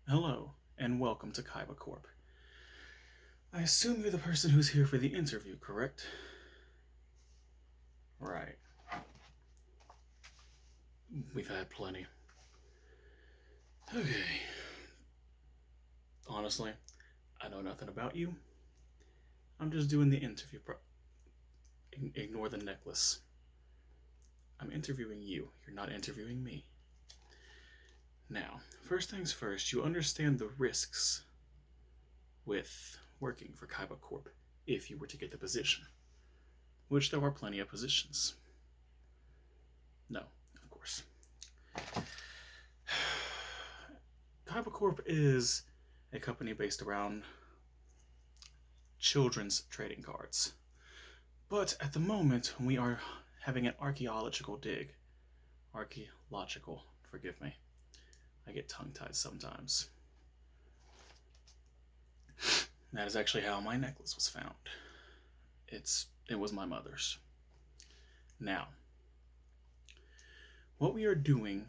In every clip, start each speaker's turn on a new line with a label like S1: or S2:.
S1: Hello, and welcome to Kaiba Corp. I assume you're the person who's here for the interview, correct? Right. We've had plenty. Okay. Honestly, I know nothing about you. I'm just doing the interview. Ignore the necklace. I'm interviewing you. You're not interviewing me. Now, first things first, you understand the risks with working for Kaiba Corp if you were to get the position, which there are plenty of positions. No, of course. Kaiba Corp is a company based around children's trading cards. But at the moment, we are having an archaeological dig. Archaeological, forgive me. I get tongue tied sometimes. That is actually how my necklace was found. It was my mother's. Now, what we are doing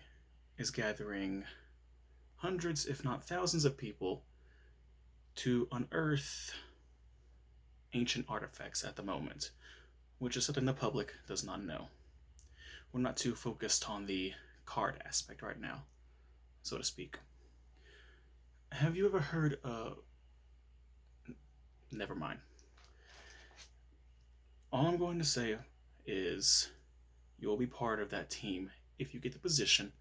S1: is gathering hundreds, if not thousands, of people to unearth ancient artifacts at the moment, which is something the public does not know. We're not too focused on the card aspect right now, so to speak. Have you ever heard of. Never mind. All I'm going to say is you'll be part of that team if you get the position,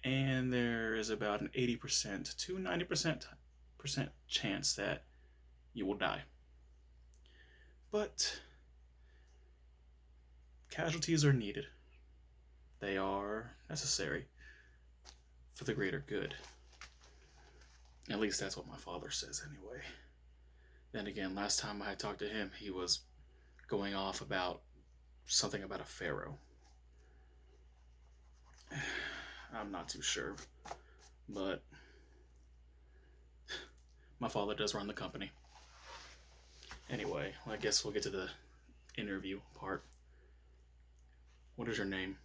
S1: and there is about an 80% to 90% chance that you will die. But casualties are needed. They are necessary for the greater good. At least that's what my father says, anyway. Then again, last time I talked to him, he was going off about something about a pharaoh. I'm not too sure, but my father does run the company. Anyway, I guess we'll get to the interview part. What is your name?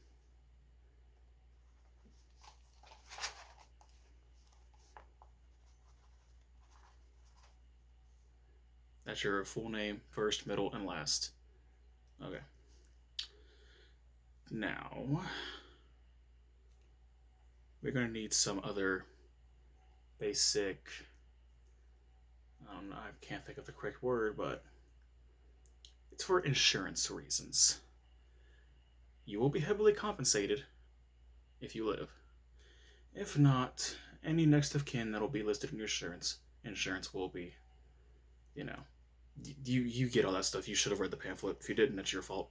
S1: That's your full name, first, middle, and last. Okay. Now, we're going to need some other basic. I don't know, I can't think of the correct word, but it's for insurance reasons. You will be heavily compensated if you live. If not, any next of kin that'll be listed in your insurance will be, you know, you get all that stuff. You should have read the pamphlet. If you didn't, that's your fault.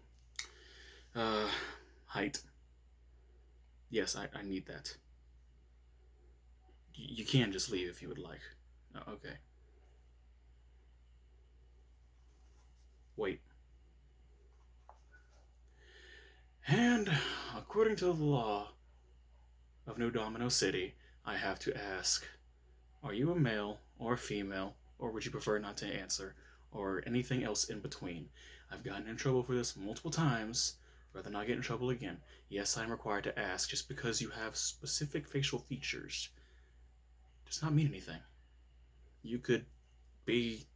S1: Uh, height. Yes, I need that. You can just leave if you would like. Oh, okay. Wait. And according to the law of New Domino City, I have to ask, are you a male or a female, or would you prefer not to answer, or anything else in between? I've gotten in trouble for this multiple times. Rather not get in trouble again. Yes, I'm required to ask. Just because you have specific facial features does not mean anything. You could be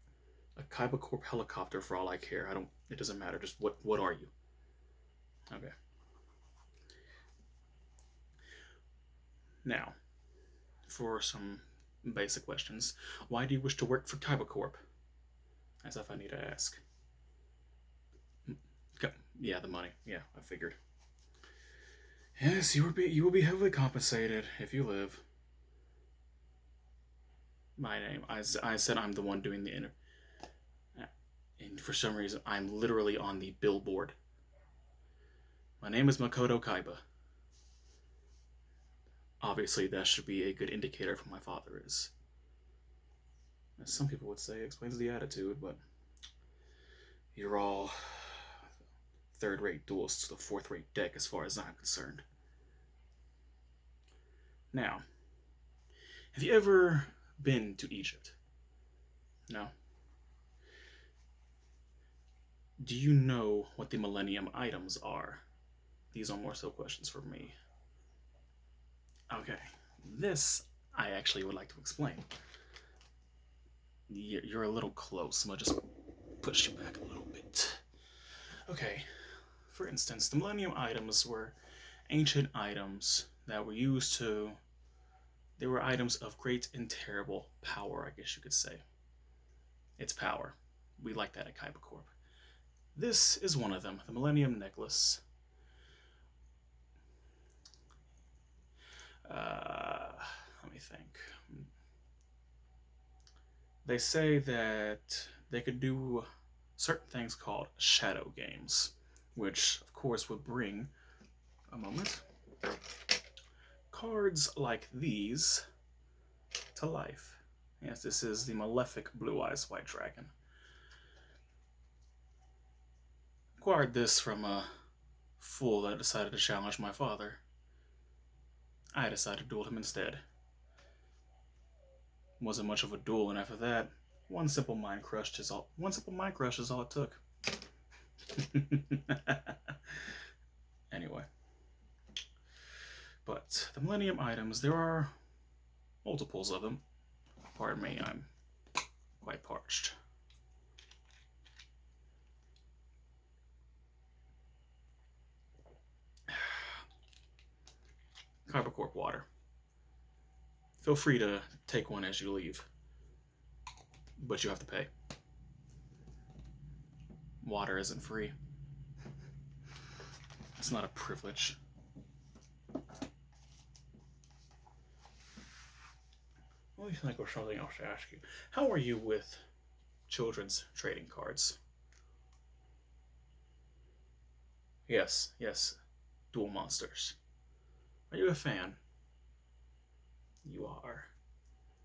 S1: a Kaiba Corp helicopter for all I care. I don't. It doesn't matter. Just what are you? Okay. Now, for some basic questions, why do you wish to work for Kaiba Corp? As if I need to ask. Yeah, the money. Yeah, I figured. Yes, you will be heavily compensated if you live. My name. I said I'm the one doing the interview. And for some reason, I'm literally on the billboard. My name is Makoto Kaiba. Obviously, that should be a good indicator of who my father is. As some people would say, it explains the attitude, but you're all third rate duels to the fourth rate deck as far as I'm concerned. Now, have you ever been to Egypt? No? Do you know what the Millennium items are? These are more so questions for me. Okay, this I actually would like to explain. You're a little close. I'm gonna just push you back a little bit. Okay. For instance, the Millennium items were ancient items that were used to. They were items of great and terrible power, I guess you could say. It's power. We like that at Kaiba Corp. This is one of them, the Millennium Necklace. Let me think. They say that they could do certain things called shadow games, which of course would bring a moment cards like these to life. Yes, this is the Malefic Blue Eyes White Dragon. Acquired this from a fool that decided to challenge my father. I decided to duel him instead. Wasn't much of a duel, and after that, one simple mind crush is all it took. Anyway. But the Millennium items, there are multiples of them. Pardon me, I'm quite parched. Kaiba Corp water. Feel free to take one as you leave, but you have to pay. Water isn't free. It's not a privilege. Let me think of something else to ask you. How are you with children's trading cards? Yes, yes. Duel Monsters. Are you a fan? You are.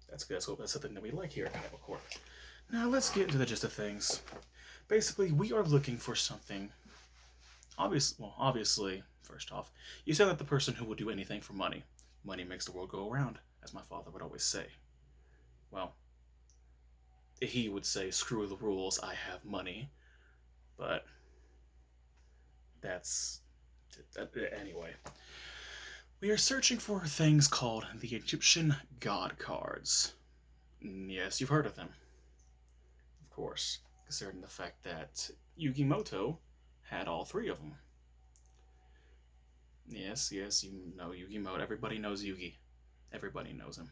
S1: That's good. So that's something that we like here at Kaiba Corp. Now let's get into the gist of things. Basically, we are looking for something. Obviously, first off, you said that the person who will do anything for money. Money makes the world go around, as my father would always say. Well, he would say, screw the rules, I have money. But that's anyway. We are searching for things called the Egyptian God cards. Yes, you've heard of them. Of course, considering the fact that Yugimoto had all three of them. Yes, you know Yugimoto. Everybody knows Yugi. Everybody knows him.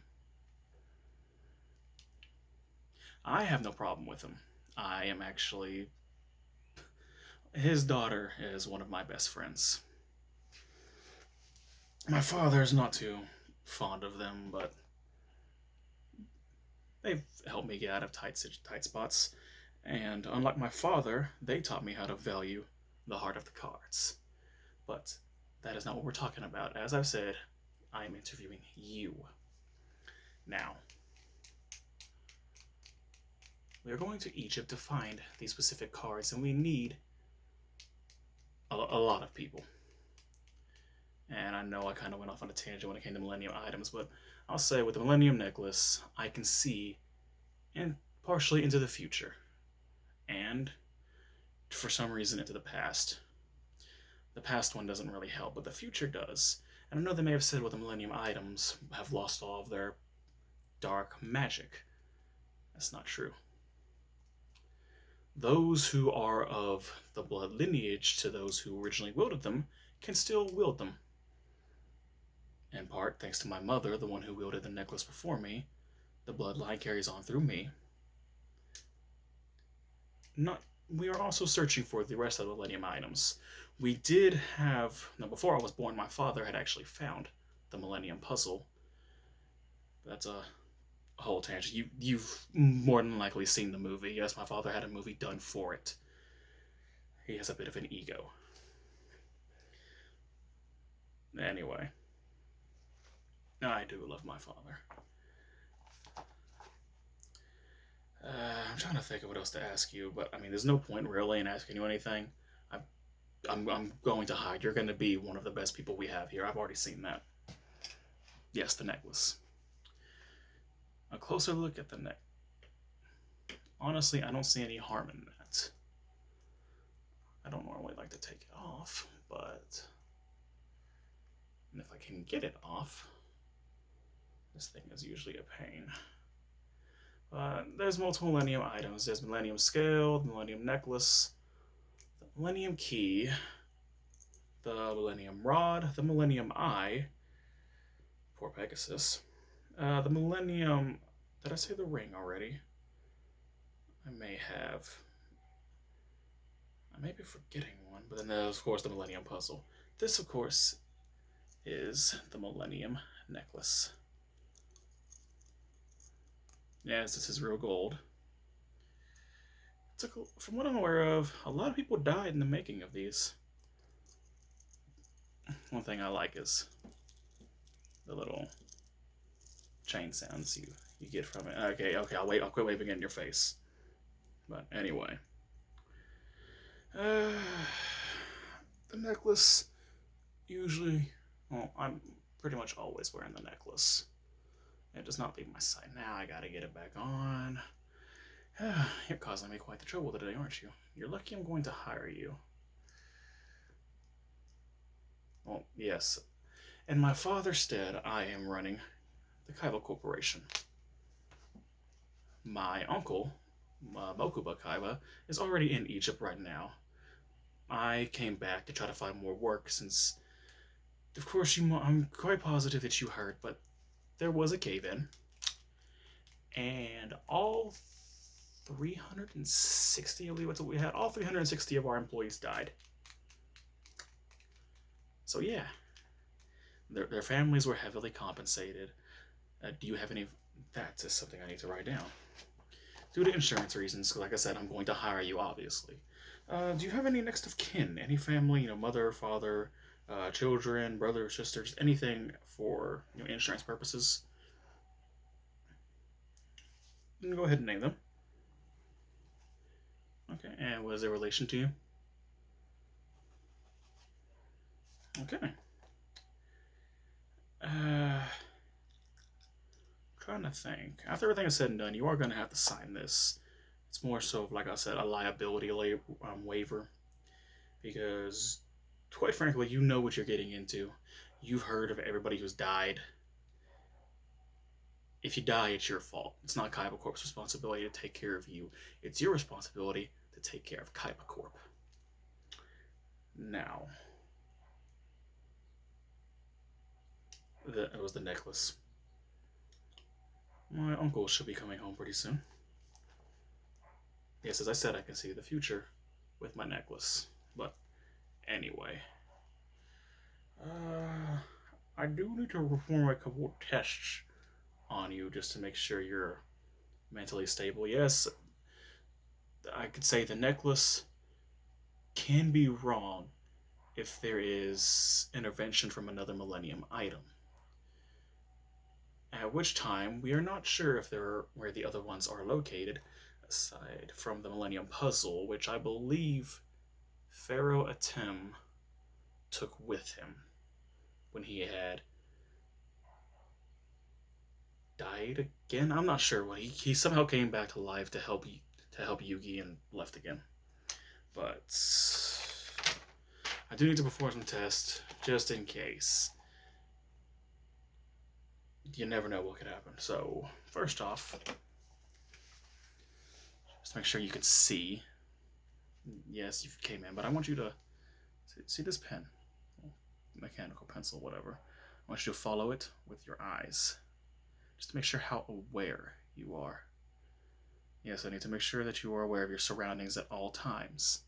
S1: I have no problem with him. I am actually. His daughter is one of my best friends. My father is not too fond of them, but they've helped me get out of tight spots. And unlike my father, they taught me how to value the heart of the cards. But that is not what we're talking about. As I've said, I am interviewing you. Now, we are going to Egypt to find these specific cards, and we need a lot of people. And I know I kind of went off on a tangent when it came to Millennium items, but I'll say with the Millennium Necklace, I can see and partially into the future. And for some reason into the past. The past one doesn't really help, but the future does. And I know they may have said with the Millennium items have lost all of their dark magic. That's not true. Those who are of the blood lineage to those who originally wielded them can still wield them. In part, thanks to my mother, the one who wielded the necklace before me, the bloodline carries on through me. We are also searching for the rest of the Millennium items. We did have, now before I was born, my father had actually found the Millennium Puzzle. That's a whole tangent. You've more than likely seen the movie. Yes, my father had a movie done for it. He has a bit of an ego. Anyway, I do love my father. I'm trying to think of what else to ask you, but I mean, there's no point really in asking you anything. I'm going to hide. You're going to be one of the best people we have here. I've already seen that. Yes, the necklace. A closer look at the neck. Honestly, I don't see any harm in that. I don't normally like to take it off, but if I can get it off, This thing is usually a pain. There's multiple Millennium items. There's Millennium Scale, the Millennium Necklace, the Millennium Key, the Millennium Rod, the Millennium Eye. Poor Pegasus. The Millennium. Did I say the ring already? I may have. I may be forgetting one, but then there's, of course, the Millennium Puzzle. This, of course, is the Millennium Necklace. Yes, this is real gold. From what I'm aware of, a lot of people died in the making of these. One thing I like is the little chain sounds you get from it. Okay, I'll quit waving it in your face. But anyway. The necklace, usually, well, I'm pretty much always wearing the necklace. It does not leave my side. Now I gotta get it back on. You're causing me quite the trouble today, aren't you? You're lucky I'm going to hire you. Well, yes. In my father's stead, I am running the Kaiba Corporation. My uncle, Mokuba Kaiba, is already in Egypt right now. I came back to try to find more work since, of course, I'm quite positive that you heard, but there was a cave-in, and all 360, I believe that's what we had, all 360 of our employees died. So yeah, their families were heavily compensated. Do you have any? That is something I need to write down. Due to insurance reasons, like I said, I'm going to hire you, obviously. Do you have any next of kin? Any family, mother, father, children, brothers, sisters, anything for insurance purposes? Go ahead and name them. Okay, and what is their relation to you? Okay. Trying to think. After everything is said and done, you are going to have to sign this. It's more so, like I said, a liability waiver. Because, quite frankly, you know what you're getting into. You've heard of everybody who's died. If you die, it's your fault. It's not Kaiba Corp's responsibility to take care of you. It's your responsibility to take care of Kaiba Corp. Now, it was the necklace. My uncle should be coming home pretty soon. Yes, as I said, I can see the future with my necklace. But anyway, I do need to perform a couple of tests on you just to make sure you're mentally stable. Yes, I could say the necklace can be wrong if there is intervention from another Millennium item. At which time, we are not sure if they're where the other ones are located, aside from the Millennium Puzzle, which I believe Pharaoh Atem took with him when he had died again. I'm not sure what he somehow came back to life to help Yugi and left again. But I do need to perform some tests just in case. You never know what could happen. So first off, just make sure you can see. Yes, you came in, but I want you to see this pen, mechanical pencil, whatever. I want you to follow it with your eyes, just to make sure how aware you are. Yes, I need to make sure that you are aware of your surroundings at all times,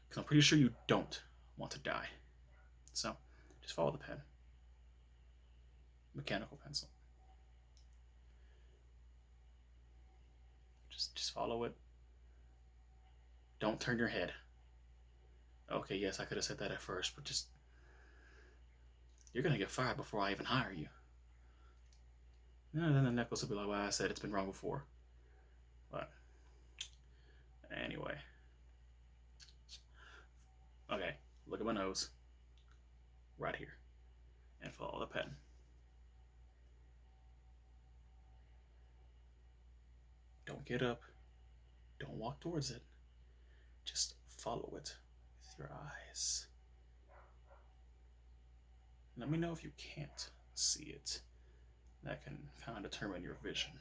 S1: because I'm pretty sure you don't want to die. So just follow the pen. Mechanical pencil. Just follow it. Don't turn your head. Okay, yes, I could have said that at first, but just... You're gonna get fired before I even hire you. And then the necklace will be like, well, I said it's been wrong before. But... Anyway. Okay, look at my nose. Right here. And follow the pen. Don't get up. Don't walk towards it. Just follow it with your eyes. Let me know if you can't see it. That can kind of determine your vision.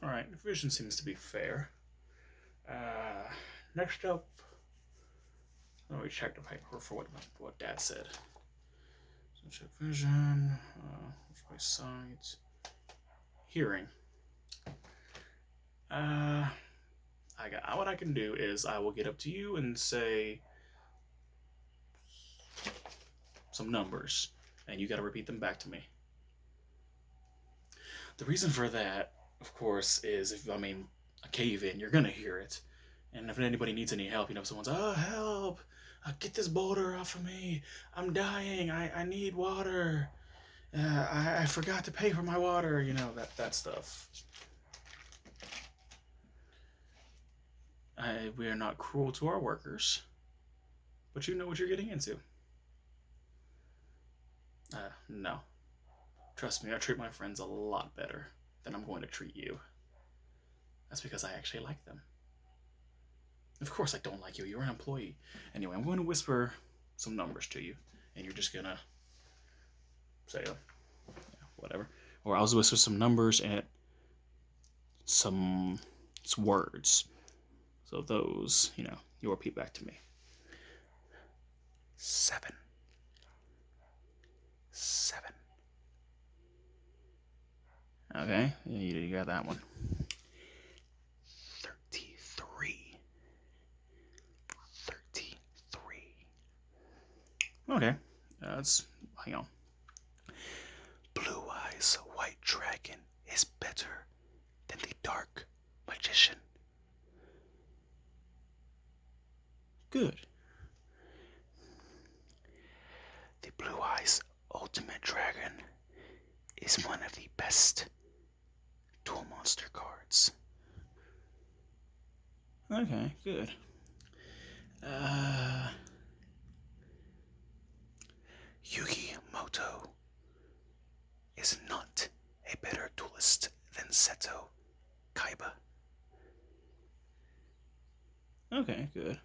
S1: All right, vision seems to be fair. Uh, Next up, let me check the paper for what Dad said. So check vision, my sight, hearing. What I can do is I will get up to you and say some numbers, and you got to repeat them back to me. The reason for that, of course, is if a cave in, you're gonna hear it, and if anybody needs any help, if someone's help, get this boulder off of me, I'm dying, I need water, I forgot to pay for my water, that stuff. We are not cruel to our workers, but you know what you're getting into. No. Trust me, I treat my friends a lot better than I'm going to treat you. That's because I actually like them. Of course I don't like you, you're an employee. Anyway, I'm going to whisper some numbers to you, and you're just gonna say whatever. Or I'll whisper some numbers and some words. So those, you'll repeat back to me. 7. 7. Okay, you got that one. 33. 33. Okay, hang on. Blue Eyes White Dragon is better than the Dark Magician. Good. The Blue Eyes Ultimate Dragon is one of the best dual monster cards. Okay, good. Yugi Moto is not a better duelist than Seto Kaiba. Okay, good.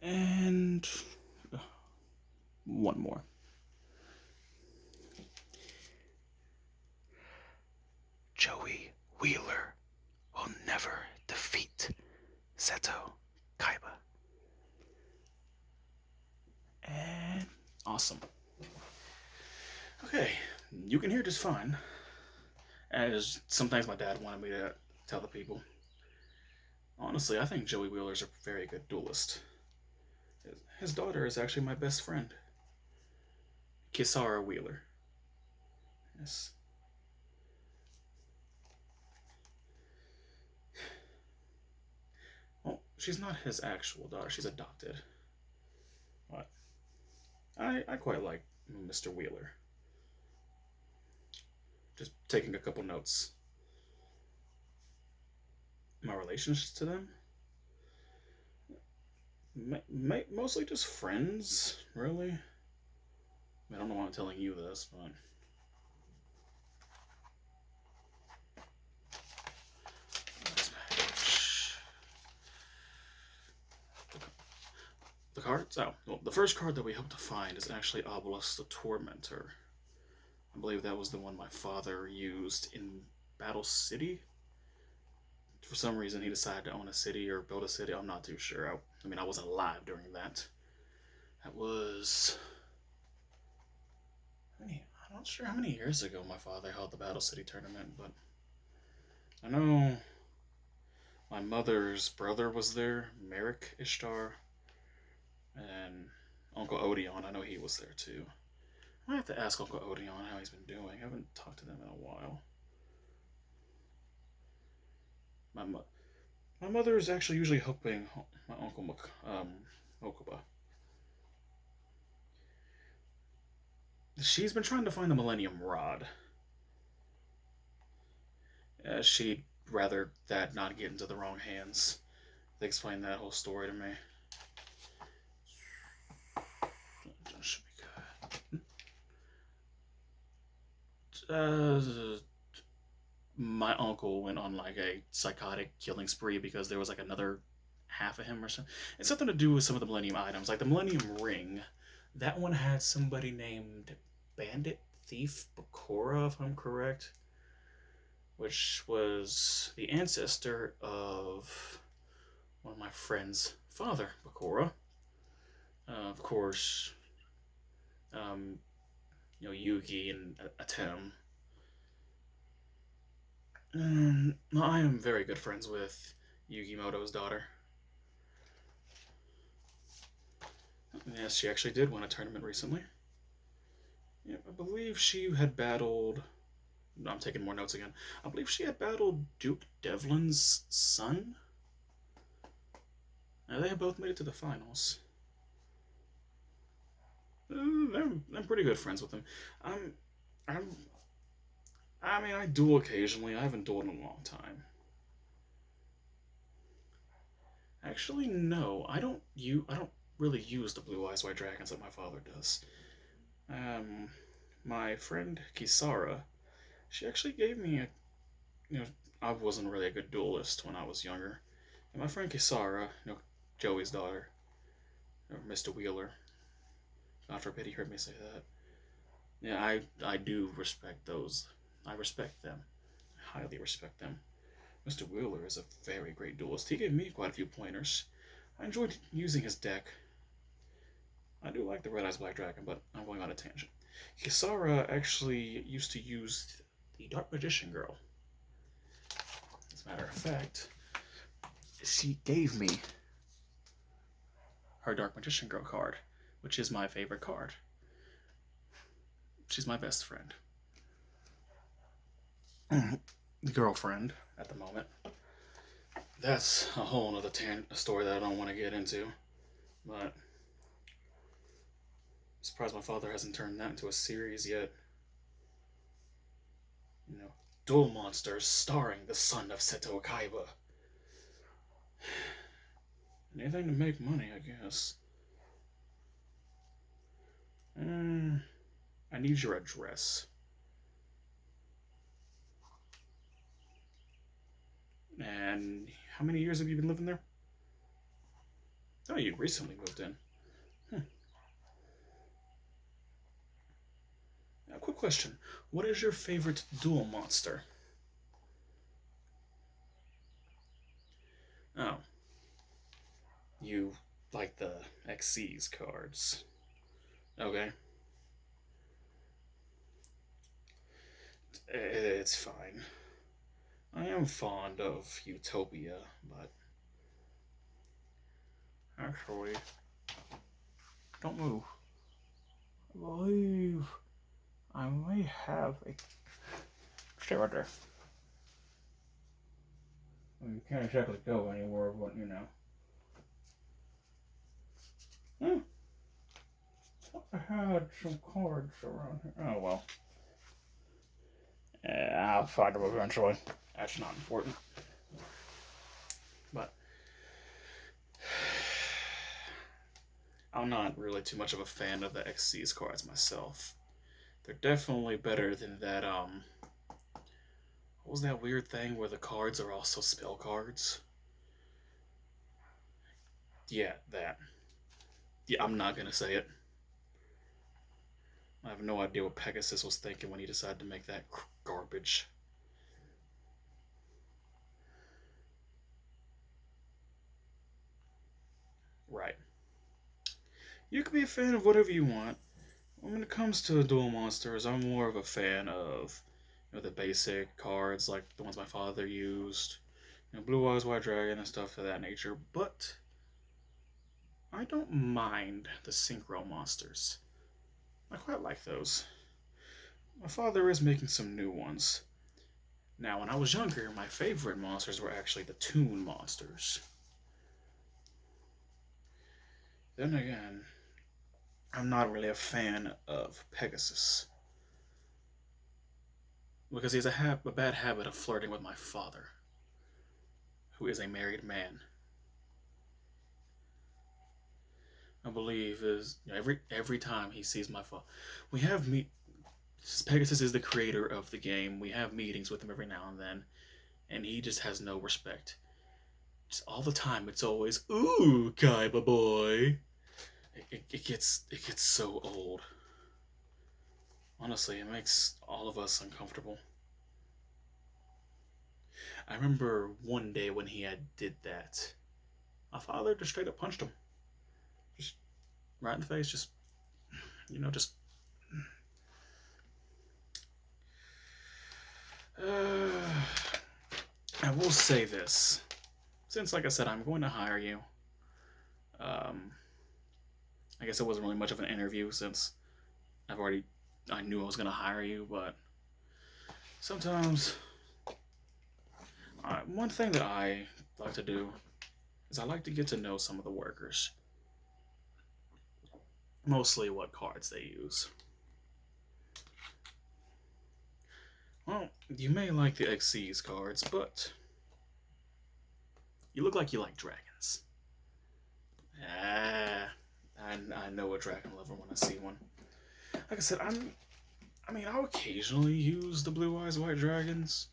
S1: And one more. Joey Wheeler will never defeat Seto Kaiba. And awesome. Okay, you can hear just fine. As sometimes my dad wanted me to tell the people. Honestly, I think Joey Wheeler's a very good duelist. His daughter is actually my best friend, Kisara Wheeler. Yes. Well, she's not his actual daughter, she's adopted. But I quite like Mr. Wheeler. Just taking a couple notes. My relationships to them? Mostly just friends, really. I don't know why I'm telling you this, but the cards? Oh, well, the first card that we hope to find is actually Obelisk the Tormentor. I believe that was the one my father used in Battle City. For some reason, he decided to own a city or build a city. I'm not too sure. I wasn't alive during that. That was... I'm not sure how many years ago my father held the Battle City tournament, but I know my mother's brother was there, Merrick Ishtar, and Uncle Odeon. I know he was there too. I might have to ask Uncle Odeon how he's been doing. I haven't talked to them in a while. My mother is actually usually helping my Uncle Okuba. She's been trying to find the Millennium Rod. She'd rather that not get into the wrong hands. They explained that whole story to me. That should be good. My uncle went on like a psychotic killing spree because there was like another half of him or something. It's something to do with some of the Millennium items, like the Millennium Ring. That one had somebody named Bandit Thief Bakura, if I'm correct, which was the ancestor of one of my friend's father, Bakura. Of course, um, Yugi and Atem. I am very good friends with Yugi Moto's daughter. Yes, she actually did win a tournament recently. Yeah, I believe she had battled. No, I'm taking more notes again. I believe she had battled Duke Devlin's son. Now, they have both made it to the finals. I'm pretty good friends with them. I'm, I'm, I mean, I duel occasionally. I haven't dueled in a long time. Actually, no, I don't. I don't really use the Blue Eyes White Dragons like my father does. Um, my friend Kisara, she actually gave me a. You know, I wasn't really a good duelist when I was younger. And my friend Kisara, Joey's daughter, or Mr. Wheeler. God forbid he heard me say that. Yeah, I do respect those. I respect them. I highly respect them. Mr. Wheeler is a very great duelist. He gave me quite a few pointers. I enjoyed using his deck. I do like the Red Eyes Black Dragon, but I'm going on a tangent. Kisara actually used to use the Dark Magician Girl. As a matter of fact, she gave me her Dark Magician Girl card, which is my favorite card. She's my best friend. Girlfriend at the moment. That's a whole other story that I don't want to get into. But I'm surprised my father hasn't turned that into a series yet. Duel Monsters starring the son of Seto Kaiba. Anything to make money, I guess. I need your address. And how many years have you been living there? Oh, you recently moved in. Now, quick question. What is your favorite duel monster? Oh. You like the XC's cards. Okay. It's fine. I am fond of Utopia, but actually, don't move. I believe I may have a. Stay right there. Well, you can't exactly go anywhere, but Hmm. I had some cards around here. Oh well. I'll find them eventually. That's not important. But I'm not really too much of a fan of the XC's cards myself. They're definitely better than that, what was that weird thing where the cards are also spell cards? Yeah, that. Yeah, I'm not gonna say it. I have no idea what Pegasus was thinking when he decided to make that garbage. Right. You can be a fan of whatever you want. When it comes to Duel Monsters, I'm more of a fan of the basic cards like the ones my father used, Blue Eyes White Dragon and stuff of that nature. But I don't mind the Synchro Monsters. I quite like those. My father is making some new ones. Now, when I was younger, my favorite monsters were actually the Toon Monsters. Then again, I'm not really a fan of Pegasus because he has a bad habit of flirting with my father, who is a married man. I believe is every time he sees my father, we have meet. Pegasus is the creator of the game. We have meetings with him every now and then, and he just has no respect. Just all the time, it's always, ooh, Kaiba boy. It gets so old. Honestly, it makes all of us uncomfortable. I remember one day when he had did that. My father just straight up punched him, just right in the face. Just just. I will say this, since like I said, I'm going to hire you. Um, I guess it wasn't really much of an interview since I knew I was going to hire you, but sometimes one thing that I like to do is I like to get to know some of the workers, mostly what cards they use. Well, you may like the Xyz cards, but you look like you like dragons. Ah, I know a dragon lover when I see one. Like I said, I'll occasionally use the blue eyes white dragons,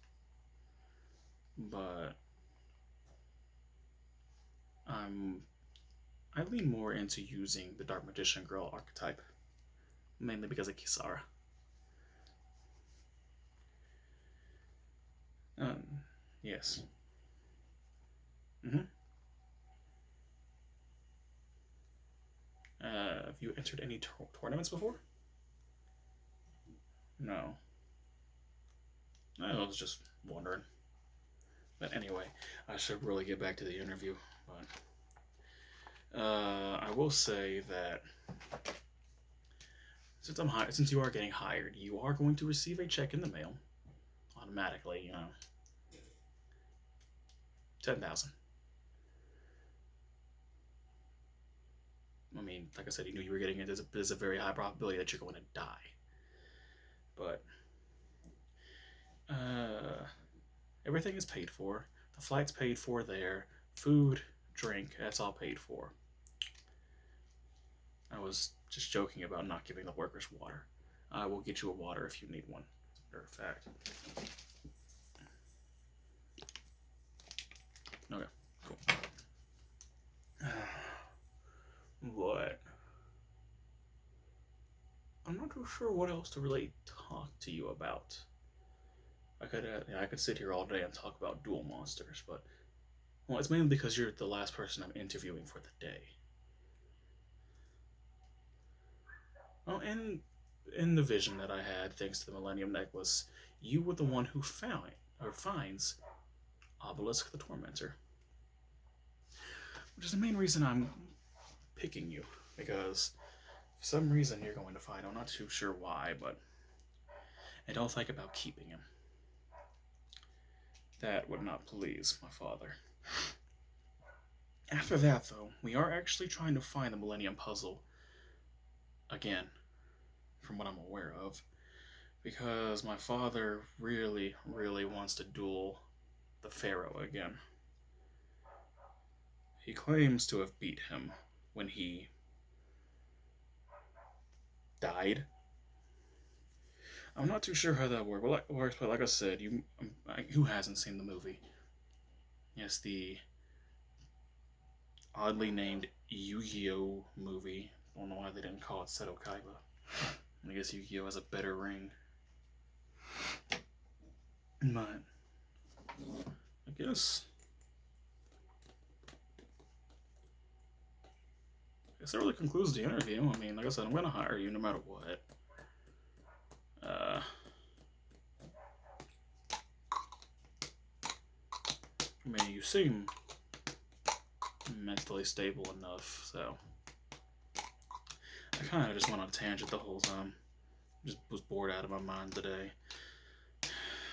S1: but I'm I lean more into using the Dark Magician Girl archetype, mainly because of Kisara. Um, yes. hmm have you entered any tournaments before? No. I was just wondering. But anyway, I should really get back to the interview. But I will say that since you are getting hired, you are going to receive a check in the mail automatically. 10,000. I mean, like I said, you knew you were getting it. There's a very high probability that you're going to die. But uh, everything is paid for. The flight's paid for there. Food, drink, that's all paid for. I was just joking about not giving the workers water. I will get you a water if you need one, as a matter of fact. Okay, cool. But I'm not too sure what else to really talk to you about. I could sit here all day and talk about duel monsters, but well, it's mainly because you're the last person I'm interviewing for the day. Well, in the vision that I had, thanks to the Millennium Necklace, you were the one who found or finds Obelisk the Tormentor, which is the main reason I'm picking you, because for some reason you're going to find. I'm not too sure why, but I don't think about keeping him. That would not please my father. After that, though, we are actually trying to find the Millennium Puzzle again, from what I'm aware of, because my father really, really wants to duel the Pharaoh again. He claims to have beat him when he died. I'm not too sure how that works, but like I said, who hasn't seen the movie? Yes, the oddly named Yu-Gi-Oh movie. I don't know why they didn't call it Seto Kaiba. I guess Yu-Gi-Oh has a better ring. But I guess that really concludes the interview. I mean, like I said, I'm gonna hire you no matter what. Uh, I mean, you seem mentally stable enough, so I kind of just went on a tangent the whole time. Just was bored out of my mind today.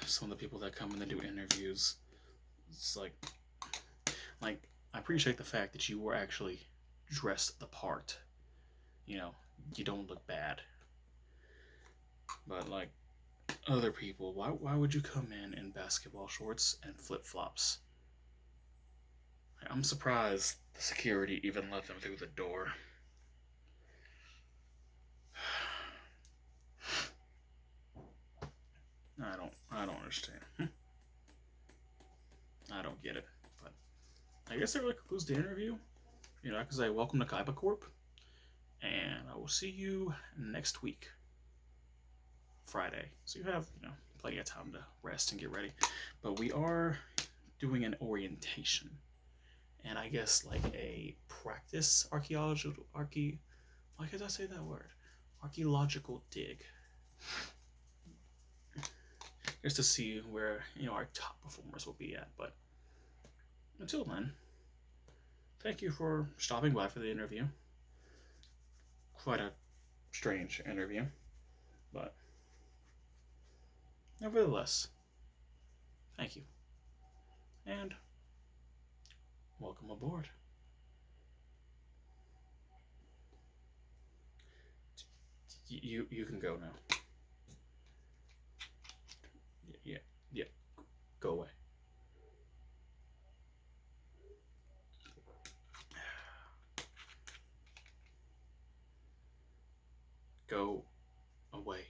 S1: Some of the people that come in and do interviews, it's like I appreciate the fact that you were actually dressed the part. You know, you don't look bad. But like other people, why would you come in basketball shorts and flip flops? I'm surprised the security even let them through the door. I don't understand. I don't get it. But I guess that really concludes the interview. You know, I can say welcome to Kaiba Corp, and I will see you next week, Friday. So you have, you know, plenty of time to rest and get ready. But we are doing an orientation, and I guess like a practice archaeological why could I say that word? Archaeological dig. Just to see where, you know, our top performers will be at. But until then, thank you for stopping by for the interview. Quite a strange interview, but nevertheless, thank you. And welcome aboard. You can go now. Yeah, yeah, go away. Go away.